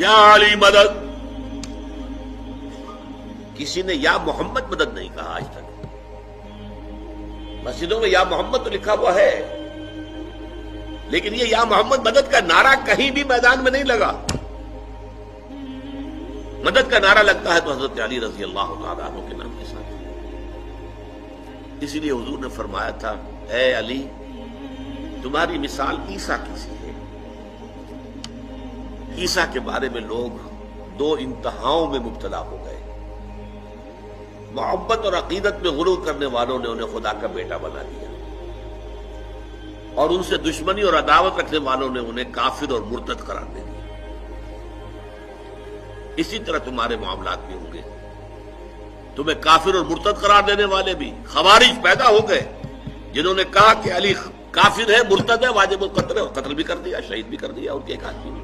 یا علی مدد. کسی نے یا محمد مدد نہیں کہا آج تک. مسجدوں میں یا محمد تو لکھا ہوا ہے، لیکن یہ یا محمد مدد کا نعرہ کہیں بھی میدان میں نہیں لگا. مدد کا نعرہ لگتا ہے تو حضرت علی رضی اللہ تعالیٰ عنہ کے نام کے ساتھ. اسی لیے حضور نے فرمایا تھا اے علی تمہاری مثال عیسیٰ کی سی ہے. عیسیٰ کے بارے میں لوگ دو انتہاؤں میں مبتلا ہو گئے. محبت اور عقیدت میں غلو کرنے والوں نے انہیں خدا کا بیٹا بنا دیا، اور ان سے دشمنی اور عداوت رکھنے والوں نے انہیں کافر اور مرتد قرار دے دیا. اسی طرح تمہارے معاملات بھی ہوں گے. تمہیں کافر اور مرتد قرار دینے والے بھی خوارج پیدا ہو گئے، جنہوں نے کہا کہ علی کافر ہے، مرتد ہے، واجب القتل ہے، اور قتل بھی کر دیا، شہید بھی کر دیا ان کے ایک آدمی.